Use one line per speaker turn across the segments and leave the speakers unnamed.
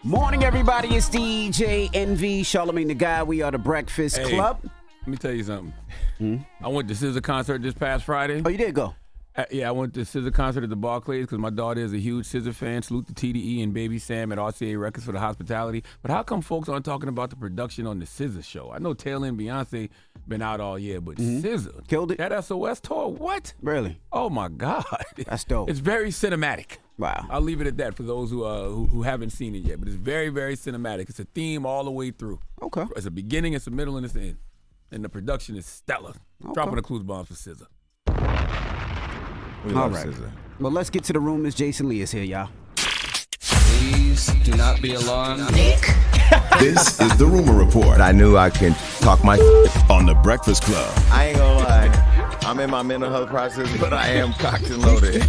Morning, everybody. It's DJ NV, Charlamagne the Guy. We are the Breakfast Club.
Let me tell you something. I went to SZA concert this past Friday.
Oh, you did go?
Yeah, I went to SZA concert at the Barclays because my daughter is a huge SZA fan. Salute to TDE and Baby Sam at RCA Records for the hospitality. But how come folks aren't talking about the production on the SZA show? I know Taylor and Beyonce been out all year, but SZA
Killed it.
That SOS tour, what?
Really?
Oh my God,
That's dope.
It's very cinematic.
Wow.
I'll leave it at that for those who haven't seen it yet. But it's very, very cinematic. It's a theme all the way through.
Okay.
It's a beginning, it's a middle, and it's the end. And the production is stellar. Dropping the clues bombs for SZA.
All right. Well, let's get to the room. Miss Jason Lee is here, y'all.
Please do not be alarmed.
This is the Rumor Report
I knew I can talk my
on the Breakfast Club.
I ain't gonna lie. I'm in my mental health process, but I am cocked and loaded.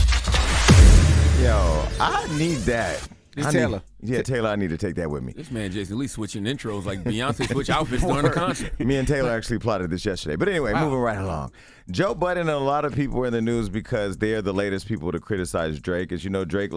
Yo, I need that.
Taylor.
Taylor, I need to take that with me.
This man Jason Lee switching intros like Beyonce switch outfits during the concert.
Me and Taylor actually plotted this yesterday. But anyway, moving right along. Joe Budden and a lot of people were in the news because they're the latest people to criticize Drake. As you know, Drake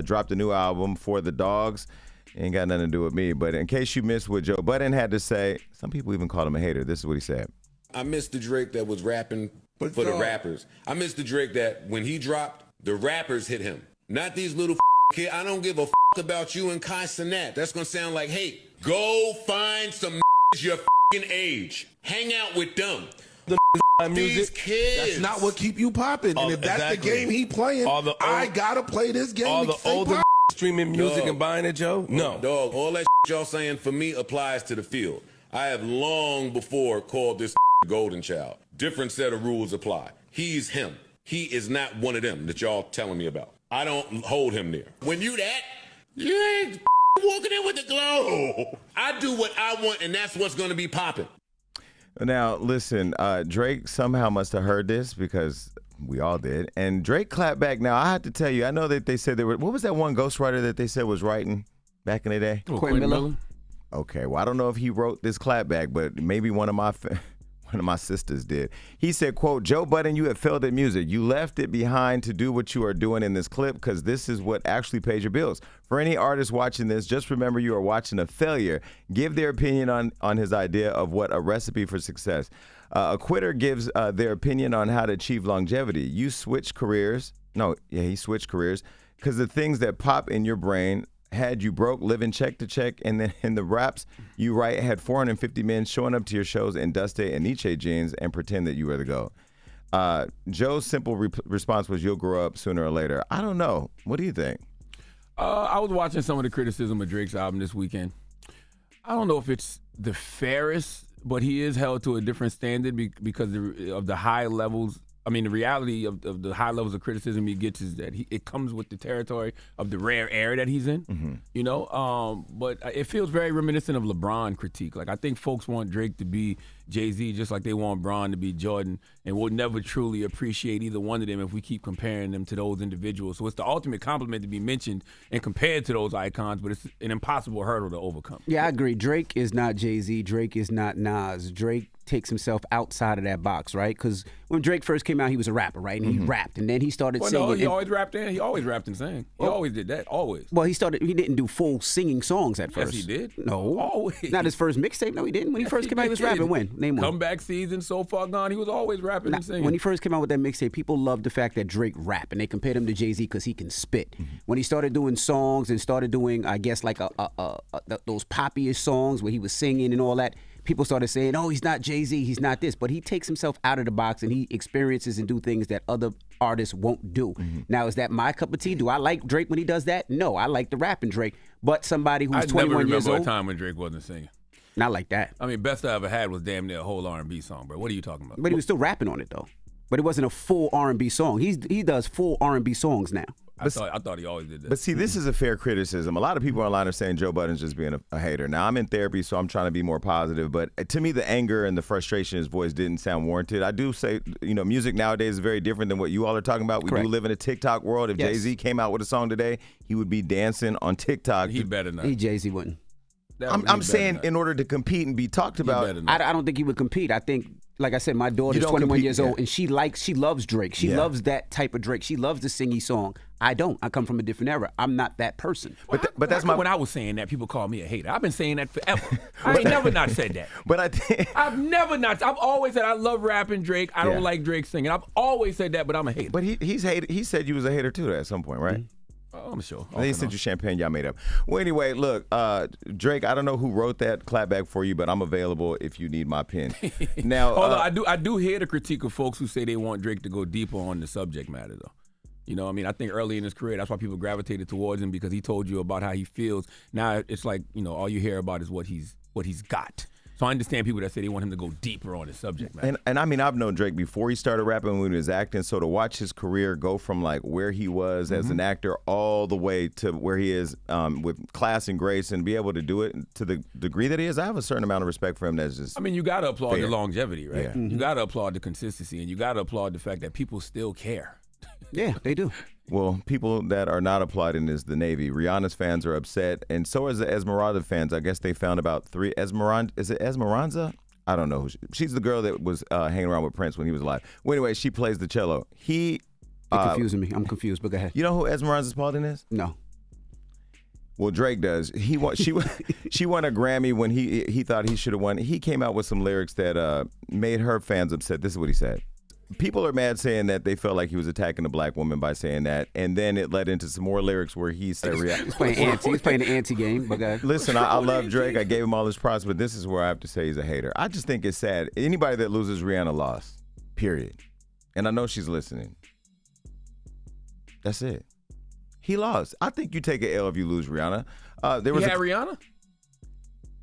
dropped a new album, For the Dogs. Ain't got nothing to do with me. But in case you missed what Joe Budden had to say, some people even called him a hater. This is what he said.
I missed the Drake that was rapping for the rappers. I missed the Drake that when he dropped, the rappers hit him. Not these little kid. I don't give a about you and Kai Cenat. That's gonna sound like hate. Go find some your age. Hang out with them.
The
These
music,
kids.
that's not what keep you popping. And if that's the game he playing, I gotta play this game.
All
to
the
stay
older
poppin'.
streaming music
Dog.
and buying it, Joe? No.
Dog, all that y'all saying for me applies to the field. I have long before called this golden child. Different set of rules apply. He's him. He is not one of them that y'all telling me about. I don't hold him there. When you that, you ain't walking in with the glow. I do what I want, and that's what's going to be popping.
Now, listen, Drake somehow must have heard this because we all did. And Drake clapped back. Now, I have to tell you, I know that they said they were, what was that one ghostwriter that they said was writing back in the day?
Quentin Miller.
Okay, well, I don't know if he wrote this clapback, but maybe one of my sisters did. He said, quote, Joe Budden, you have failed at music. You left it behind to do what you are doing in this clip because this is what actually pays your bills. For any artist watching this, just remember you are watching a failure. Give their opinion on his idea of what a recipe for success. A quitter gives their opinion on how to achieve longevity. You switch careers. He switched careers because the things that pop in your brain had you broke, living check to check, and then in the raps you write had 450 men showing up to your shows in Dusty and Nietzsche jeans and pretend that you were the GOAT. Joe's simple response was, you'll grow up sooner or later. I don't know. What do you think?
I was watching some of the criticism of Drake's album this weekend. I don't know if it's the fairest, but he is held to a different standard because of the high levels. I mean, the reality of the high levels of criticism he gets is that it comes with the territory of the rare air that he's in, you know? But it feels very reminiscent of LeBron critique. Like, I think folks want Drake to be Jay-Z just like they want Bron to be Jordan, and we'll never truly appreciate either one of them if we keep comparing them to those individuals. So it's the ultimate compliment to be mentioned and compared to those icons, but it's an impossible hurdle to overcome.
Yeah, I agree. Drake is not Jay-Z. Drake is not Nas. Drake takes himself outside of that box, right? Because when Drake first came out, he was a rapper, right? And he rapped, and then he started singing.
No, he always rapped and he always rapped and sang. He always did that, always.
Well, he didn't do full singing songs at first.
Yes, he did.
No.
Always.
Not his first mixtape. No, he didn't. When he first came out, he was rapping. When? Name one.
Comeback Season, So Far Gone, he was always rapping and singing.
When he first came out with that mixtape, people loved the fact that Drake rap, and they compared him to Jay-Z because he can spit. When he started doing songs and started doing, I guess, like those poppy-ish songs where he was singing and all that, people started saying, oh, he's not Jay-Z, he's not this. But he takes himself out of the box and he experiences and do things that other artists won't do. Now, is that my cup of tea? Do I like Drake when he does that? No, I like the rapping Drake. But somebody who's 21 years old.
I never remember a time when Drake wasn't singing.
Not like that.
I mean, best I ever had was damn near a whole R&B song, bro. What are you talking about?
But he was still rapping on it, though. But it wasn't a full R&B song. He does full R&B songs now.
I thought he always did that.
But see, this is a fair criticism. A lot of people online are saying Joe Budden's just being a hater. Now, I'm in therapy, so I'm trying to be more positive. But to me, the anger and the frustration in his voice didn't sound warranted. I do say, music nowadays is very different than what you all are talking about. We do live in a TikTok world. If Jay-Z came out with a song today, he would be dancing on TikTok.
He better not.
Jay-Z wouldn't.
I'm saying in order to compete and be talked about.
I don't think he would compete. I think like I said, my daughter's 21
compete,
years old, and she loves Drake. She loves that type of Drake. She loves the singy song. I don't. I come from a different era. I'm not that person.
But that's when I was saying that, people call me a hater. I've been saying that forever. I ain't never not said that.
But I think
I've always said I love rapping Drake. I don't like Drake singing. I've always said that, but I'm a hater.
But he's hated. He said you was a hater too at some point, right?
Mm-hmm.
I'm sure.
They sent you champagne y'all made up. Well, anyway, look, Drake, I don't know who wrote that clapback for you, but I'm available if you need my pen. Now,
although I do hear the critique of folks who say they want Drake to go deeper on the subject matter, though. You know, I mean, I think early in his career, that's why people gravitated towards him, because he told you about how he feels. Now it's like, you know, all you hear about is what he's got. So I understand people that say they want him to go deeper on the subject matter.
And I mean, I've known Drake before he started rapping, when he was acting. So to watch his career go from like where he was as an actor all the way to where he is with class and grace, and be able to do it to the degree that he is, I have a certain amount of respect for him. That's just,
I mean, you got to applaud
fair.
the longevity, right?
Yeah. Mm-hmm.
You got to applaud the consistency, and you got to applaud the fact that people still care.
Yeah, they do.
Well, people that are not applauding is the Navy. Rihanna's fans are upset, and so is the Esmeralda fans. I guess they found about 3 Is it Esmeralda? I don't know who she's the girl that was hanging around with Prince when he was alive. Well, anyway, she plays the cello.
You're confusing me. I'm confused, but go ahead.
You know who Esmeralda Spalding is?
No.
Well, Drake does. She won a Grammy when he thought he should have won. He came out with some lyrics that made her fans upset. This is what he said. People are mad saying that they felt like he was attacking a black woman by saying that, and then it led into some more lyrics where he said,
He's playing the anti game, but go ahead.
Listen, I love Drake. I gave him all his props, but this is where I have to say he's a hater. I just think it's sad. Anybody that loses Rihanna lost, period. And I know she's listening. That's it. He lost. I think you take an L if you lose Rihanna. There was
Rihanna?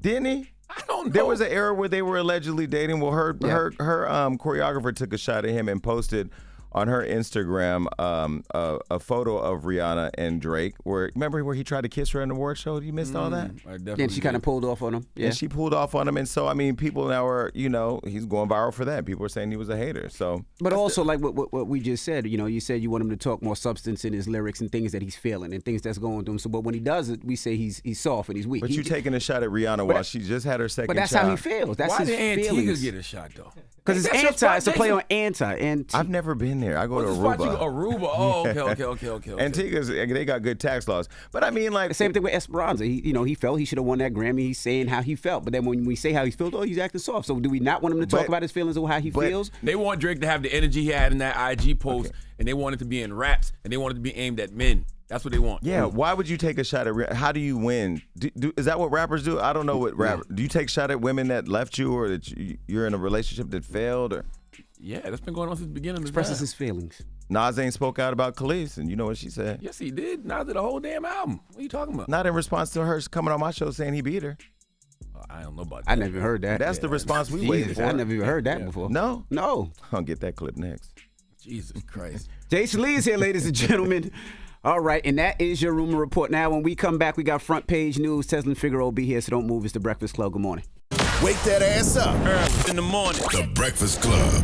Didn't he?
I don't know.
There was an era where they were allegedly dating. Well, her choreographer took a shot at him and posted on her Instagram a photo of Rihanna and Drake. Remember where he tried to kiss her in the award show? You missed all that?
And she kind of pulled off on him. Yeah.
And she pulled off on him. And so, I mean, people now are, he's going viral for that. People are saying he was a hater. So,
but also, like what we just said, you said you want him to talk more substance in his lyrics and things that he's feeling and things that's going through him. So, but when he does it, we say he's soft and he's weak.
But you're taking a shot at Rihanna while she just had her second
But that's
child.
how he feels. That's
Why
his
did
feelings.
Antigua get a shot, though?
Because it's anti. It's a play on anti.
I've never been there. I go to Aruba.
Aruba. Oh, okay.
Antigua's, they got good tax laws. But I mean, like,
the same thing with Esperanza. He felt he should have won that Grammy. He's saying how he felt. But then when we say how he feels, he's acting soft. So do we not want him to talk about his feelings or how he feels?
They want Drake to have the energy he had in that IG post, and they want it to be in raps, and they want it to be aimed at men. That's what they want.
Yeah, why would you take a shot at how do you win? Is that what rappers do? I don't know what rappers do. You take a shot at women that left you, or that you're in a relationship that failed? Or
yeah, that's been going on since the beginning.
Expresses his feelings.
Nas ain't spoke out about Khalees, and you know what she said?
Yes, he did. Nas did a whole damn album. What are you talking about?
Not in response to her coming on my show saying he beat her.
I don't know about that.
I never heard that.
That's the response we waited for.
I never even heard that before.
No?
I'll
get that clip next.
Jesus Christ.
Jason Lee is here, ladies and gentlemen. All right, and that is your rumor report. Now, when we come back, we got front page news. Teslin Figaro will be here, so don't move. It's The Breakfast Club. Good morning.
Wake that ass up.
Early in the morning.
The Breakfast Club.